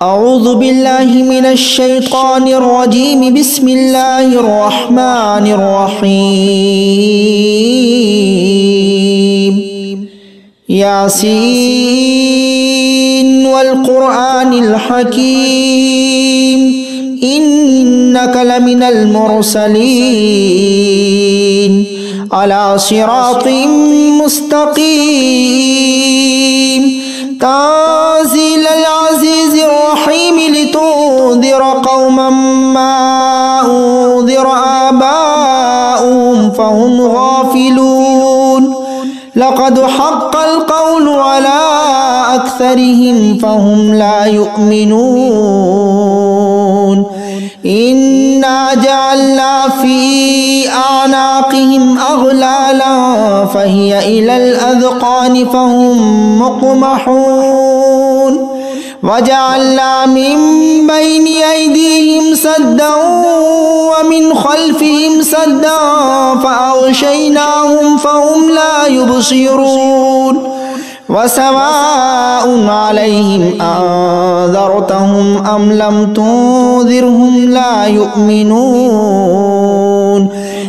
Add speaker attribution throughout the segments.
Speaker 1: أعوذ بالله من الشيطان الرجيم. بسم الله الرحمن الرحيم. ياسين والقرآن الحكيم إنك لمن المرسلين على صراط مستقيم. تنزيل العزيز الرحيم لتنذر قوما ما أنذر آباؤهم فهم غافلون. لقد حق القول على أكثرهم فهم لا يؤمنون. إنا جعلنا في أعناقهم أغلالا فهي إلى الأذقان فهم مقمحون. وجعلنا من بين أيديهم سدا ومن خلفهم سدا فأغشيناهم فهم لا يبصرون. وسواء عليهم أنذرتهم أم لم تنذرهم لا يؤمنون.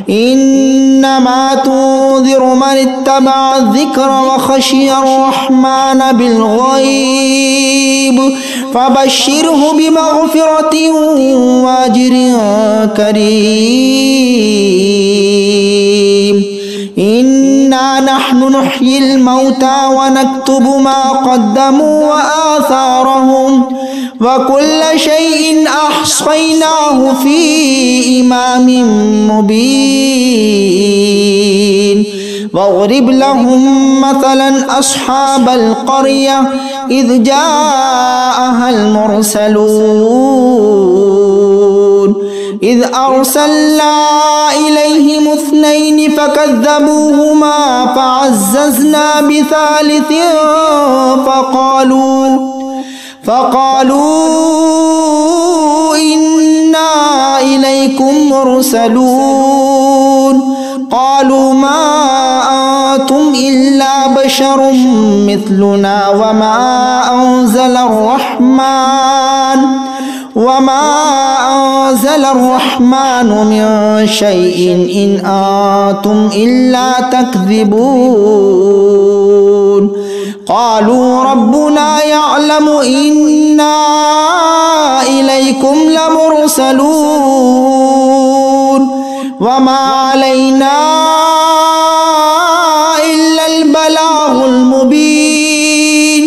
Speaker 1: إنما تنذر من اتبع الذكر وخشي الرحمن بالغيب فبشره بمغفرة وأجر كريم. إنا نحن نحيي الموتى ونكتب ما قدموا وآثارهم وكل شيء أحصيناه في إمام مبين. واضرب لهم مثلا أصحاب القرية إذ جاءها المرسلون إذ أرسلنا إليهم 2 فكذبوهما فعززنا بثالث فقالوا إنا إليكم مرسلون. قالوا ما أنتم إلا بشر مثلنا وما أنزل الرحمن من شيء إن أنتم إلا تكذبون. قالوا ربنا يعلم إنا إليكم لمرسلون وما علينا إلا البلاغ المبين.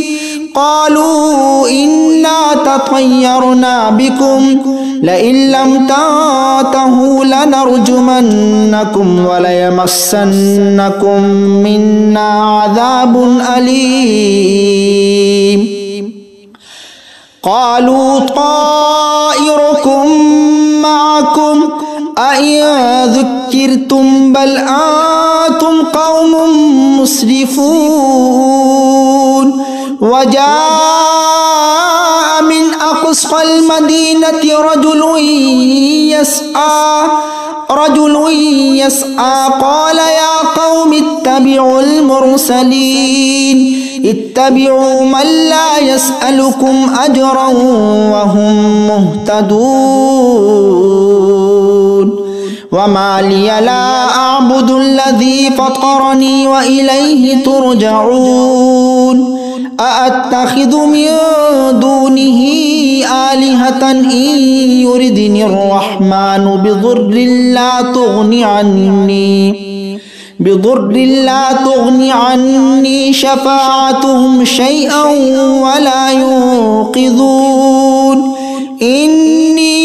Speaker 1: قالوا إنا تطيرنا بكم لئن لم تنتهوا لنرجمنكم وليمسنكم منا عذاب أليم. قالوا طائركم معكم أئن ذكرتم بل أنتم قوم مسرفون. وجاء من أقصى المدينة رجل يسعى قال يا قوم اتبعوا المرسلين اتبعوا من لا يسألكم أجرا وهم مهتدون. وما لي لا أعبد الذي فطرني وإليه ترجعون. أأتخذ من دونه آلهة إن يردني الرحمن بضر لا تغني عني شفاعتهم شيئا ولا ينقذون. إني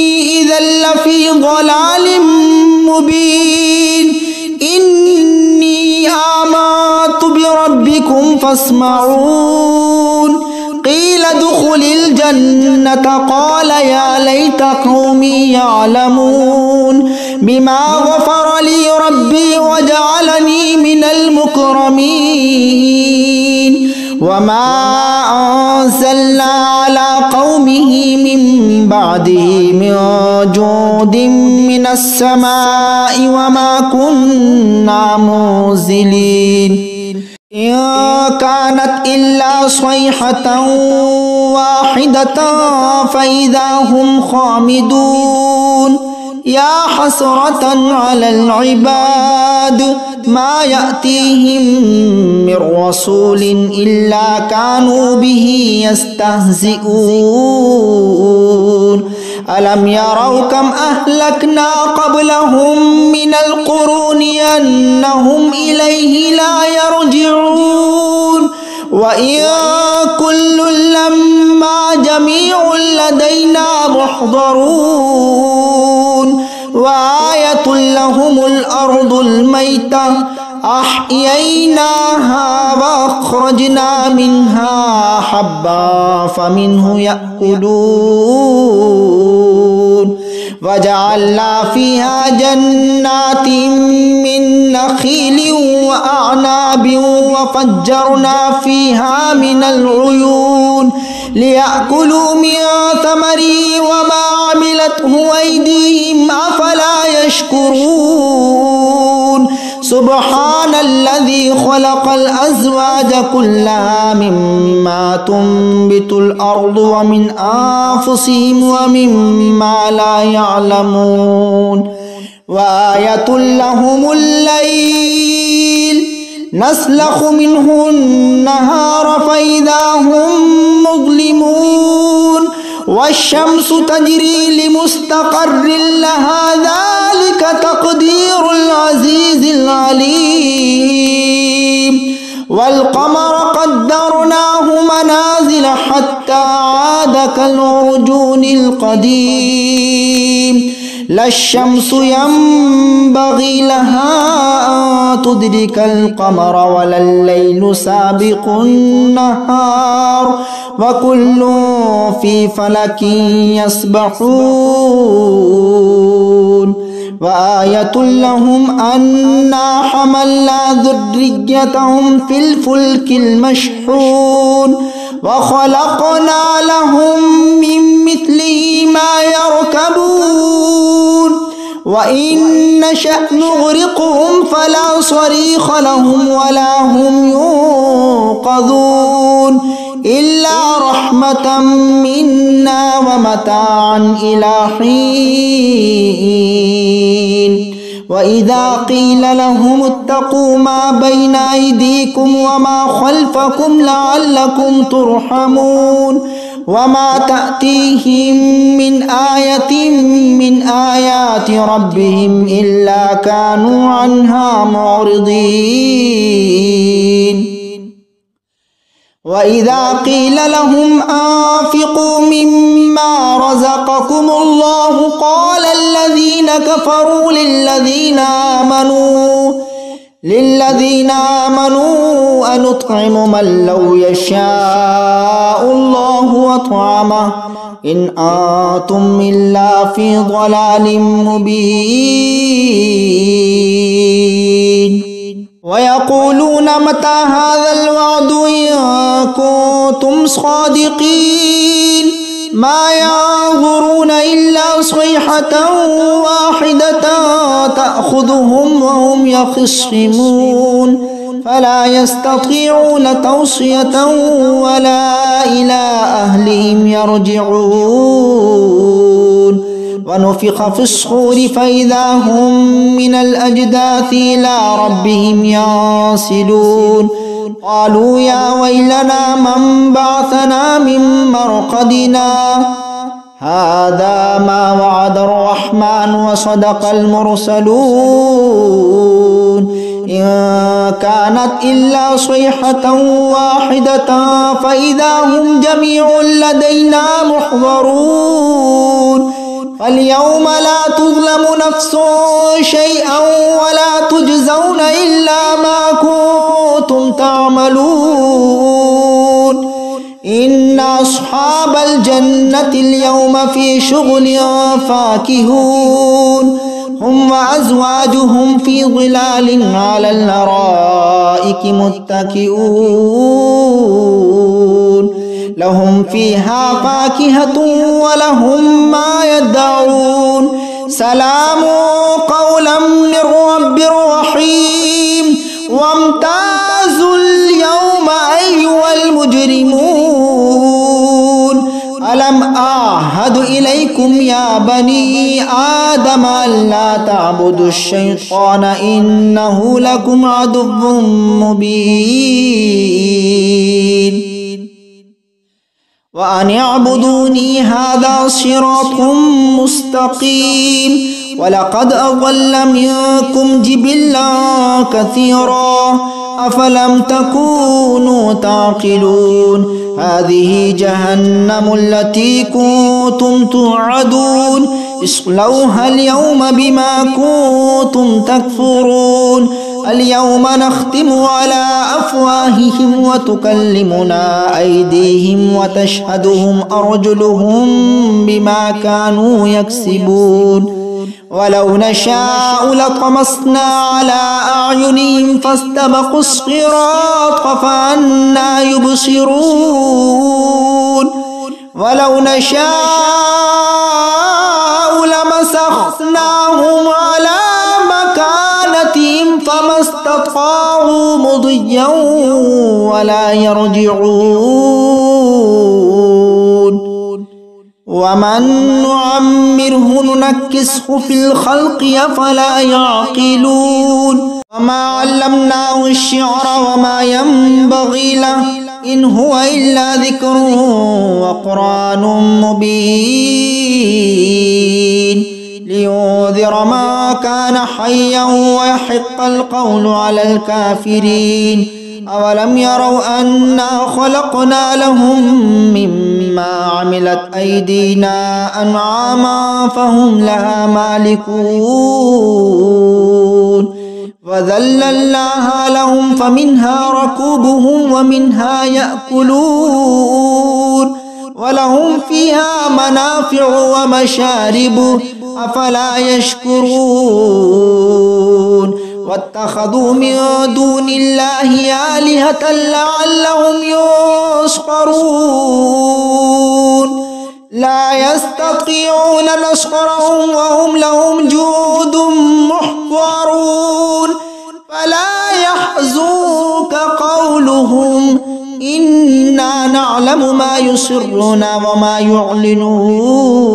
Speaker 1: إذا لفي ضلال مبين. إني آمنت بربكم فاسمعون. قيل ادخل الجنة قال يا ليت قومي يعلمون بما غفر لي ربي وجعلني من المكرمين. وما أنزلنا على قومه من بعده من جود من السماء وما كنا منزلين. إن كانت إلا صيحة واحدة فإذا هم خامدون يا حسرة على العباد ما يأتيهم من رسول إلا كانوا به يستهزئون ألم يروا كم أهلكنا قبلهم من القرون أنهم إليه لا يرجعون وإن كل لما جميع لدينا محضرون وآية لهم الأرض الميتة أحييناها وأخرجنا منها حبا فمنه يأكلون وجعلنا فيها جنات من نخيل وأعناب وفجرنا فيها من العيون ليأكلوا من ثمره وما عملته أيديهم أفلا يشكرون سبحان الذي خلق الأزواج كلها مما تنبت الأرض ومن أنفسهم ومما لا يعلمون وآية لهم الليل نسلخ منه النهار فإذا هم مظلمون والشمس تجري لمستقر لها ذلك تقدير العزيز العليم والقمر قدرناه منازل حتى عاد كالعرجون القديم لا الشمس ينبغي لها أن تدرك القمر ولا الليل سابق النهار وكل في فلك يسبحون وآية لهم أنا حملنا ذريتهم في الفلك المشحون وخلقنا لهم من مثله ما يركبون وإن نشأ نغرقهم فلا صريخ لهم ولا هم ينقذون إلا رحمة منا ومتاعا إلى حين وإذا قيل لهم اتقوا ما بين أيديكم وما خلفكم لعلكم ترحمون وما تأتيهم من آية من آيات ربهم إلا كانوا عنها معرضين وإذا قيل لهم أنفقوا مما رزقكم الله قال الذين كفروا للذين آمنوا أنطعم من لو يشاء الله أطعمه إن أنتم إلا في ضلال مبين ويقولون متى هذا الوعد إن كنتم صادقين ما ينظرون إلا صيحة واحدة تأخذهم وهم يخصمون فلا يستطيعون توصية ولا إلى أهلهم يرجعون ونفخ في الصور فإذا هم من الأجداث إلى ربهم ينسلون قالوا يا ويلنا من بعثنا من مرقدنا هذا ما وعد الرحمن وصدق المرسلون إن كانت إلا صيحة واحدة فإذا هم جميع لدينا محضرون فاليوم لا تظلم نفس شيئا ولا تجزون إلا ما كنتم تعملون إن أصحاب الجنة اليوم في شغل فاكهون هم وأزواجهم في ظلال على الأرائك متكئون لهم فيها فاكهة ولهم ما يدعون سلام قولا من رب رحيم وامتازوا المجرمون ألم أعهد إليكم يا بني آدم ألا تعبدوا الشيطان إنه لكم عدو مبين وأن اعبدوني هذا صراط مستقيم ولقد أضل منكم جبلا كثيرا أفلم تكونوا تعقلون هذه جهنم التي كنتم توعدون اصلوها اليوم بما كنتم تكفرون اليوم نختم على أفواههم وتكلمنا أيديهم وتشهدهم أرجلهم بما كانوا يكسبون ولو نشاء لطمسنا على أعينهم فاستبقوا الصراط فأنى يبصرون ولو نشاء لمسخناهم على مكانتهم فما استطاعوا مضيا ولا يرجعون ومن نعمره ننكسه في الخلق أفلا يعقلون وما علمناه الشعر وما ينبغي له إن هو إلا ذكر وقرآن مبين لينذر ما كان حيا ويحق القول على الكافرين أولم يروا أنا خلقنا لهم مما عملت أيدينا أنعاما فهم لها مالكون وذللناها لهم فمنها ركوبهم ومنها يأكلون ولهم فيها منافع ومشارب أفلا يشكرون واتخذوا من دون الله آلهة لعلهم ينصرون لا يستطيعون نصرهم وهم لهم جند محضرون فلا يحزنك قولهم إنا نعلم ما يسرون وما يعلنون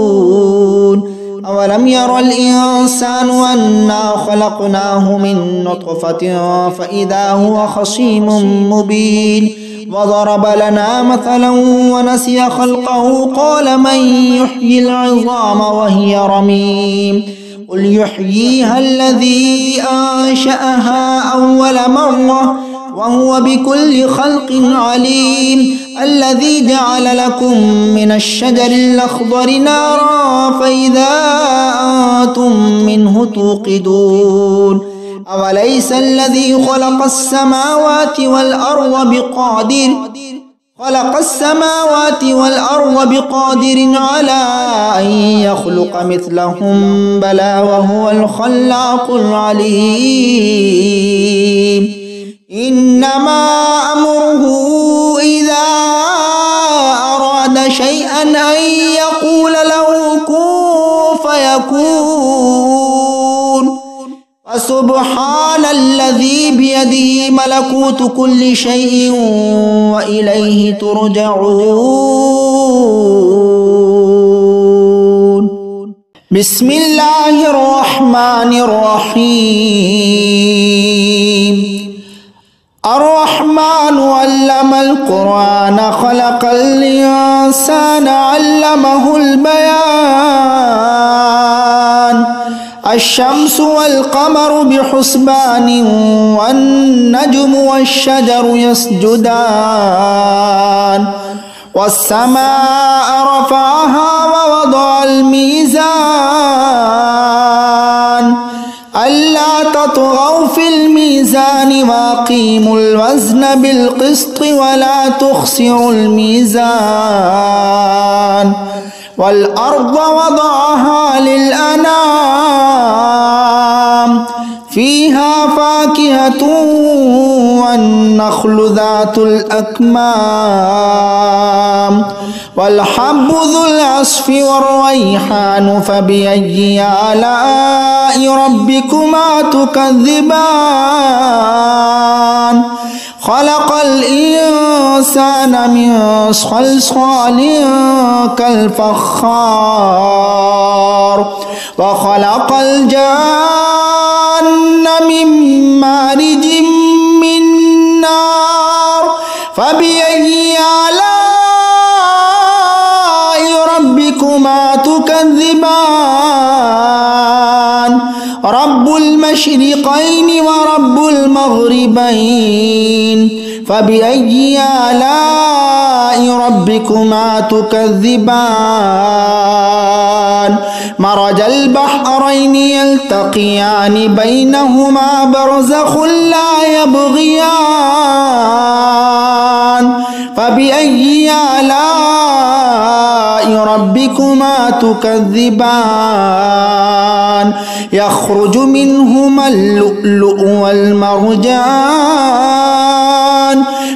Speaker 1: أولم ير الإنسان أنا خلقناه من نطفة فإذا هو خصيم مبين وضرب لنا مثلا ونسي خلقه قال من يحيي العظام وهي رميم قل يحييها الذي أنشأها أول مرة وهو بكل خلق عليم الذي جعل لكم من الشجر الأخضر نارا فإذا أنتم منه توقدون أوليس الذي خلق السماوات والأرض بقادر على أن يخلق مثلهم بلى وهو الخلاق العليم إنما أمره إذا أراد شيئا أن يقول له كن فيكون فسبحان الذي بيده ملكوت كل شيء وإليه ترجعون بسم الله الرحمن الرحيم الرحمن علم القرآن خلق الإنسان علمه البيان الشمس والقمر بحسبان والنجم والشجر يسجدان والسماء رفعها ووضع الميزان ألا تطغوا في الميزان وأقيموا الوزن بالقسط ولا تخسروا الميزان والأرض وضعها للأنام فيها فاكهة والنخل ذات الأكمام والحب ذو العصف والريحان فبأي آلاء ربكما تكذبان خلق الإنسان من صلصال كالفخار وخلق الجان من مارج من نار فبأي آلاء ربكما تكذبان رب المشرقين ورب المغربين فبأي آلاء ربكما تكذبان مرج البحرين يلتقيان بينهما برزخ لا يبغيان فبأي آلاء ربكما تكذبان يخرج منهما اللؤلؤ والمرجان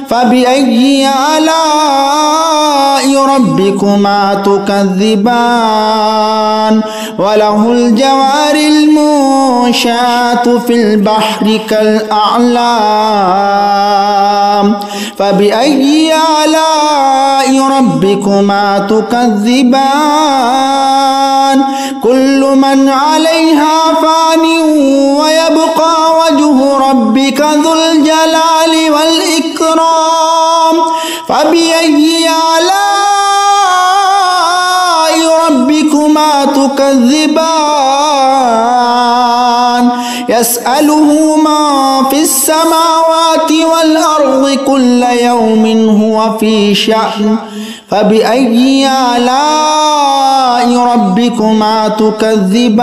Speaker 1: فبأي آلاء ربكما تكذبان وله الجوار المنشآت في البحر كالأعلام فبأي آلاء ربكما تكذبان كل من عليها فان ويبقى وجه ربك ذو الجلال والإكرام فبأي آلاء ربكما تكذبان يسأله من في السماوات والأرض كل يوم هو في شأن فبأي آلاء ربكما تكذبان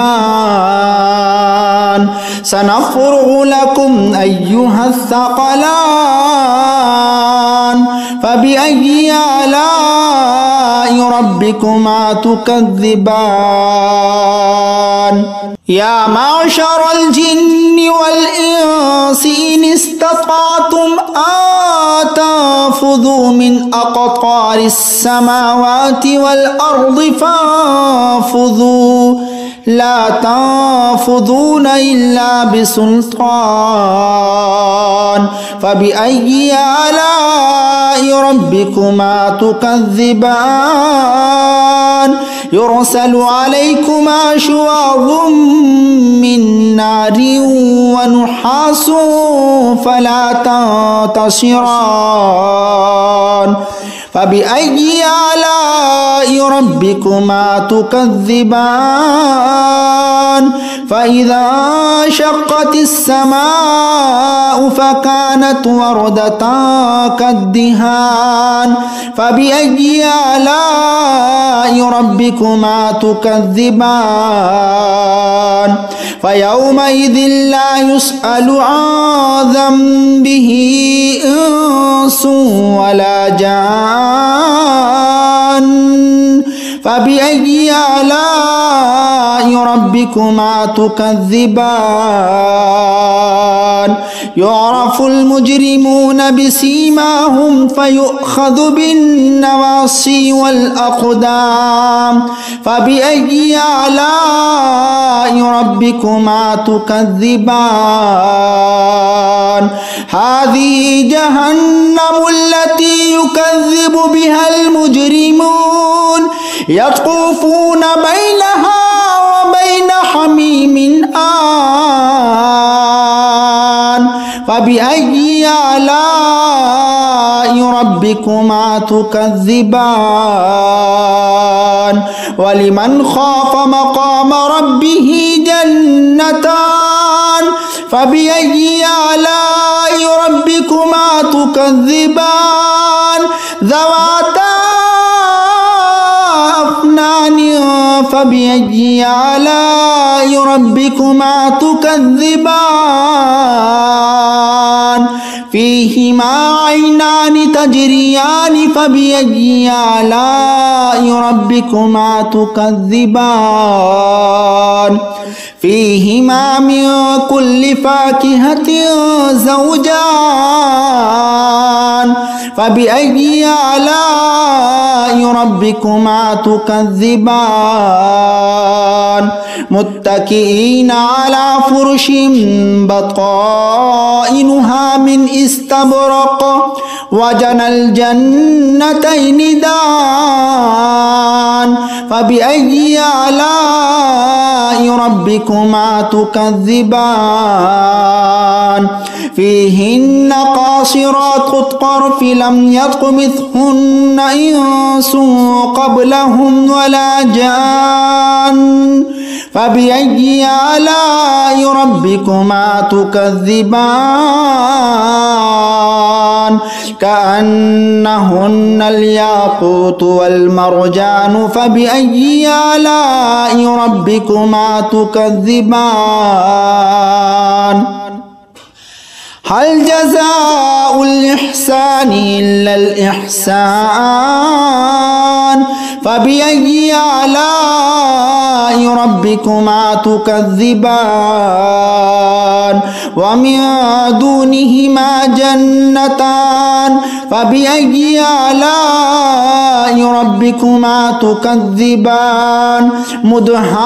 Speaker 1: سنفرغ لكم أيها الثقلان فبأي آلاء ربكما تكذبان يا معشر الجن والإنس إن استطعتم أن تنفذوا من أقطار السماوات والأرض فانفذوا لا تنفذون إلا بسلطان فبأي آلاء ربكما تكذبان يرسل عليكما شواظ من نار ونحاس فلا تنتصران فبأي آلاء ربكما تكذبان فإذا انشقت السماء فكانت وردة كالدهان فبأي آلاء ربكما تكذبان فيومئذ لا يسأل عن ذنبه إنس ولا جان فبأي آلاء ربكما تكذبان يعرف المجرمون بسيماهم فيؤخذ بالنواصي والأقدام فبأي آلاء ربكما تكذبان هذه جهنم التي يكذب بها المجرمون يطوفون بينها وبين حميم آن فبأي آلاء ربكما تكذبان ولمن خاف مقام ربه جنتان فبأي آلاء ربكما تكذبان ذواتا أفنان فبأي آلاء ربكما تكذبان فيهما عينان تجريان فبأي آلاء ربكما تكذبان فيهما من كل فاكهة زوجان فبأي آلاء ربكما تكذبان متكئين على فرش بطائنها من استبرق وجنى الجنتين دان فبأي آلاء ربكما تكذبان فيهن قاصرات الطرف لم يطمثهن إنس قبلهم ولا جان فبأي آلاء ربكما تكذبان كأنهن الياقوت والمرجان فبأي آلاء ربكما تكذبان هل جزاء الإحسان إلا الإحسان فبأي آلاء ربكما تكذبان ومن دونهما جنتان فبأي آلاء ربكما تكذبان مدهامتان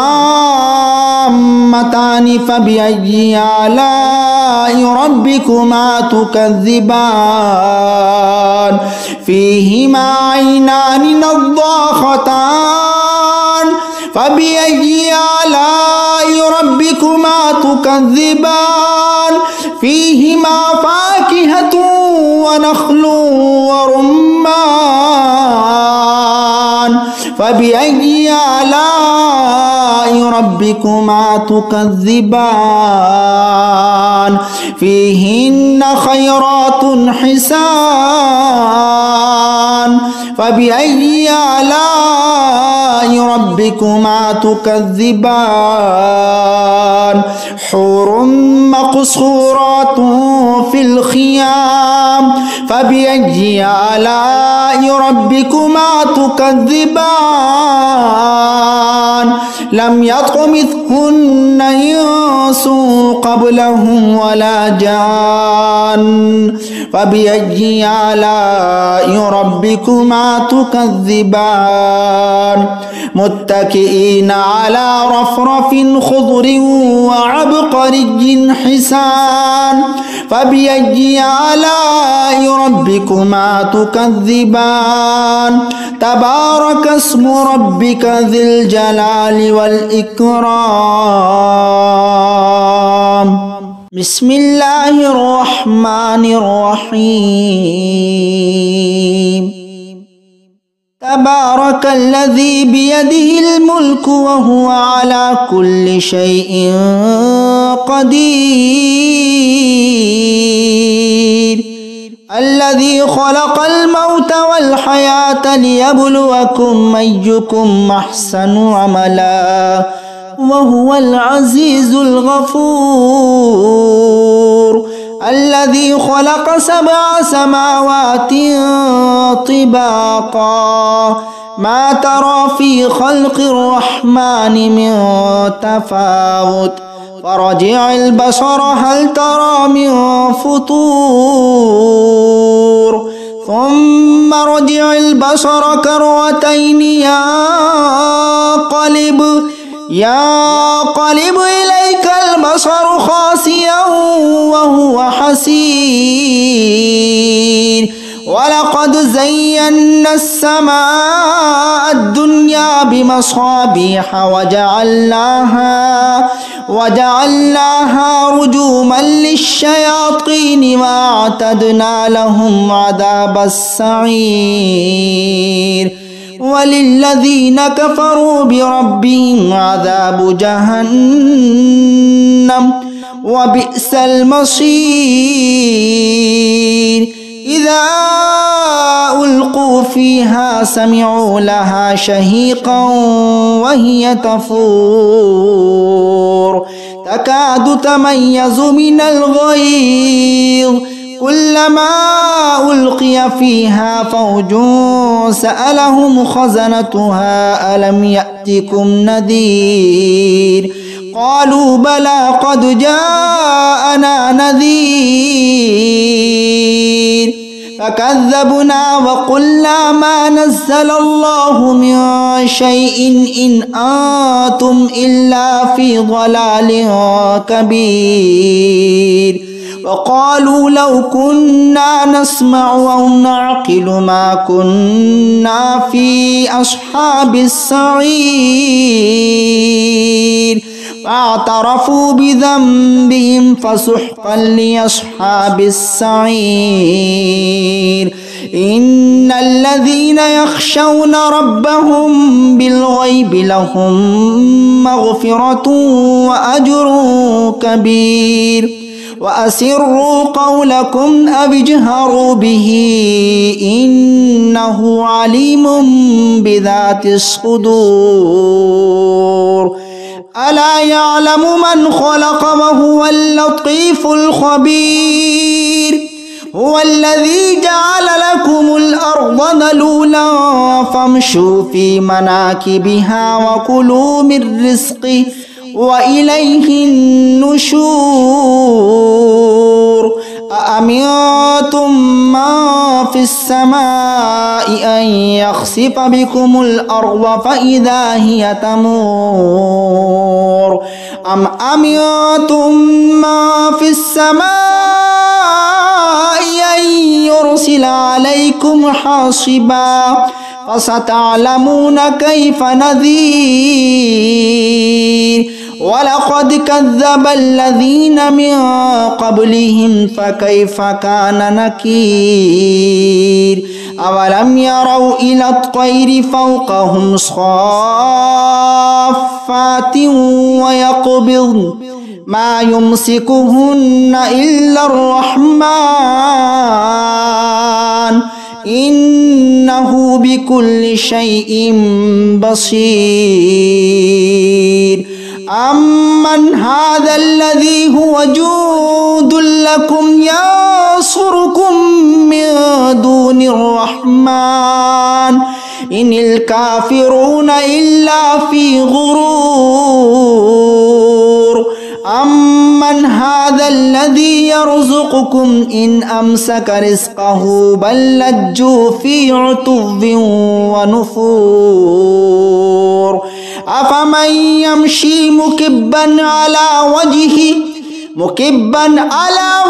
Speaker 1: فبأي آلاء ربكما تكذبان فيهما عينان نضاختان فبأي آلاء ربكما تكذبان فيهما فاكهة ونخل ورمان فبأي آلاء ربكما تكذبان فيهن خيرات حسان فبأي آلاء ربكما تكذبان حور مقصورات في الخيام فبأي آلاء ربكما تكذبان لم يطمثهن إنس قبلهم ولا جان فبأي آلاء ربكما تكذبان متكئين على رفرف خضر وعبقري حسان فبأي آلاء ربكما تكذبان تبارك اسم ربك ذي الجلال والإكرام بسم الله الرحمن الرحيم تبارك الذي بيده الملك وهو على كل شيء قدير الذي خلق الموت والحياة ليبلوكم أيكم أحسن عملا وهو العزيز الغفور الذي خلق 7 سماوات طباقا ما ترى في خلق الرحمن من تفاوت فرجع البصر هل ترى من فطور ثم رجع البصر كرتين ينقلب إليك البصر خاسئا وهو حسير ولقد زينا السماء الدنيا بمصابيح وجعلناها رجوما للشياطين وأعتدنا لهم عذاب السعير وللذين كفروا بربهم عذاب جهنم وبئس المصير إذا ألقوا فيها سمعوا لها شهيقا وهي تفور تكاد تميز من الغيظ كلما ألقي فيها فوج سألهم خزنتها ألم يأتكم نذير قالوا بلى قد جاءنا نذير فكذبنا وقلنا ما نزل الله من شيء إن أنتم إلا في ضلال كبير وقالوا لو كنا نسمع أو نعقل ما كنا في أصحاب السعير فاعترفوا بذنبهم فسحقا لأصحاب السعير إن الذين يخشون ربهم بالغيب لهم مغفرة وأجر كبير وأسروا قولكم أو اجهروا به إنه عليم بذات الصدور ألا يعلم من خلق وهو اللطيف الخبير هو الذي جعل لكم الأرض ذلولا فامشوا في مناكبها وكلوا من رزقه وإليه النشور أأمنتم من في السماء أن يخسف بكم الأرض فإذا هي تمور أم أمنتم من في السماء أن يرسل عليكم حاصبا فستعلمون كيف نذير ولقد كذب الذين من قبلهم فكيف كان نكير أولم يروا إلى الطير فوقهم صافات ويقبضن ما يمسكهن إلا الرحمن إنه بكل شيء بصير أمن هذا الذي هو جند لكم ينصركم من دون الرحمن إن الكافرون إلا في غرور أمن هذا الذي يرزقكم إن أمسك رزقه بل لجوا في عتو ونفور أفمن يمشي مكبا على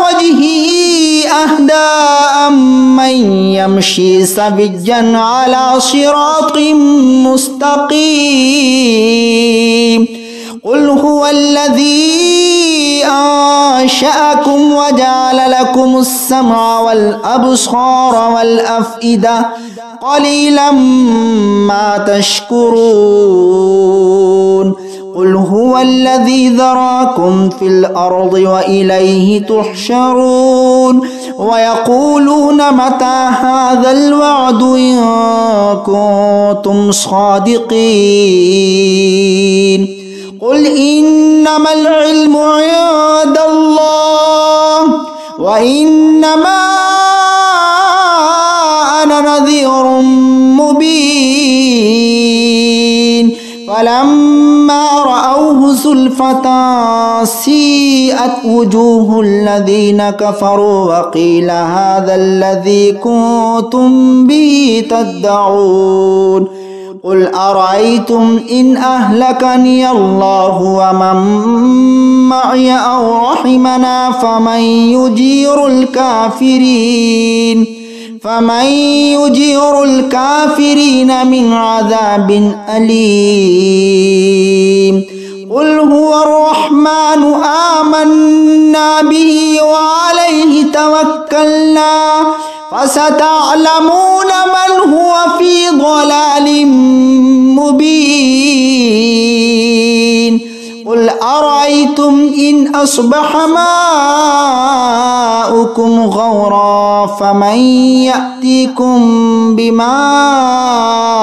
Speaker 1: وجهه أهدى من يمشي سويا على صراط مستقيم قل هو الذي أنشأكم وجعل لكم السمع والأبصار والأفئدة قليلا ما تشكرون قل هو الذي ذراكم في الأرض وإليه تحشرون ويقولون متى هذا الوعد إن كنتم صادقين قل إنما العلم عند الله وإنما أنا نذير مبين فلما رأوه زلفة سيئت وجوه الذين كفروا وقيل هذا الذي كنتم به تدعون قل أرأيتم إن أهلكني الله ومن معي أو رحمنا فمن يجير الكافرين من عذاب أليم قل هو الرحمن آمنا به وعليه توكلنا فستعلمون من هو في ضلال مبين قل أرأيتم إن أصبح ماؤكم غورا فمن يأتيكم بماء